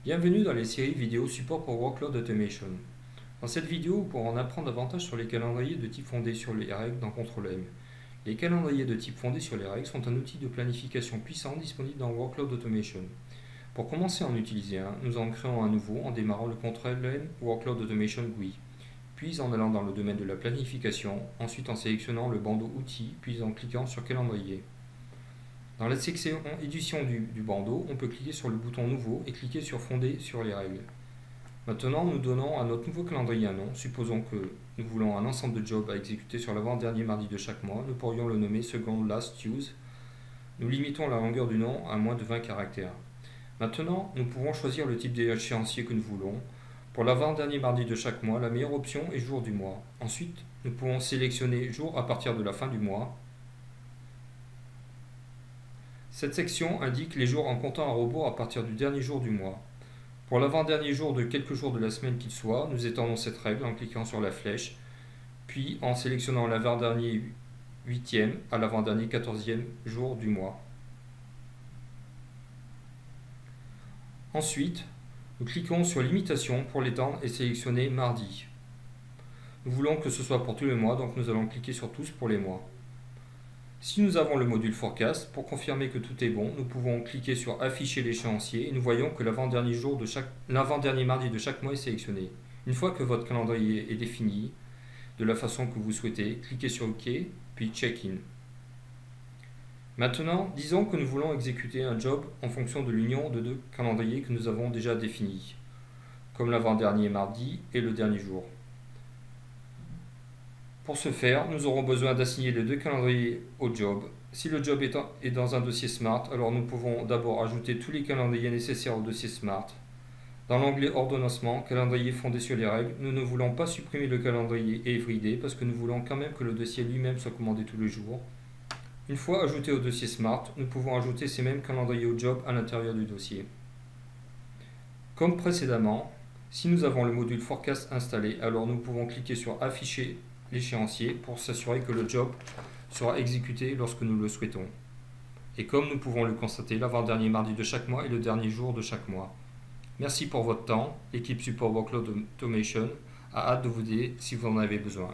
Bienvenue dans les séries vidéo support pour Workload Automation. Dans cette vidéo, vous pourrez en apprendre davantage sur les calendriers de type fondé sur les règles dans Control-M. Les calendriers de type fondé sur les règles sont un outil de planification puissant disponible dans Workload Automation. Pour commencer à en utiliser un, nous en créons un nouveau en démarrant le Control-M Workload Automation GUI, puis en allant dans le domaine de la planification, ensuite en sélectionnant le bandeau Outils, puis en cliquant sur Calendrier. Dans la section édition du bandeau, on peut cliquer sur le bouton Nouveau et cliquer sur Fonder sur les règles. Maintenant, nous donnons à notre nouveau calendrier un nom. Supposons que nous voulons un ensemble de jobs à exécuter sur l'avant-dernier mardi de chaque mois. Nous pourrions le nommer Second Last Tuesday. Nous limitons la longueur du nom à moins de 20 caractères. Maintenant, nous pouvons choisir le type d'échéancier que nous voulons. Pour l'avant-dernier mardi de chaque mois, la meilleure option est jour du mois. Ensuite, nous pouvons sélectionner jour à partir de la fin du mois. Cette section indique les jours en comptant un rebours à partir du dernier jour du mois. Pour l'avant-dernier jour de quelques jours de la semaine qu'il soit, nous étendons cette règle en cliquant sur la flèche, puis en sélectionnant l'avant-dernier 8e à l'avant-dernier 14e jour du mois. Ensuite, nous cliquons sur Limitation pour l'étendre et sélectionner mardi. Nous voulons que ce soit pour tous les mois, donc nous allons cliquer sur Tous pour les mois. Si nous avons le module Forecast, pour confirmer que tout est bon, nous pouvons cliquer sur Afficher l'échéancier et nous voyons que l'avant-dernier mardi de chaque mois est sélectionné. Une fois que votre calendrier est défini de la façon que vous souhaitez, cliquez sur OK, puis Check-in. Maintenant, disons que nous voulons exécuter un job en fonction de l'union de deux calendriers que nous avons déjà définis, comme l'avant-dernier mardi et le dernier jour. Pour ce faire, nous aurons besoin d'assigner les deux calendriers au job. Si le job est dans un dossier Smart, alors nous pouvons d'abord ajouter tous les calendriers nécessaires au dossier Smart. Dans l'onglet Ordonnancement, calendrier fondé sur les règles, nous ne voulons pas supprimer le calendrier Everyday parce que nous voulons quand même que le dossier lui-même soit commandé tous les jours. Une fois ajouté au dossier Smart, nous pouvons ajouter ces mêmes calendriers au job à l'intérieur du dossier. Comme précédemment, si nous avons le module Forecast installé, alors nous pouvons cliquer sur Afficher l'échéancier pour s'assurer que le job sera exécuté lorsque nous le souhaitons. Et comme nous pouvons le constater, l'avant-dernier mardi de chaque mois et le dernier jour de chaque mois. Merci pour votre temps. L'équipe Support Workload Automation a hâte de vous aider si vous en avez besoin.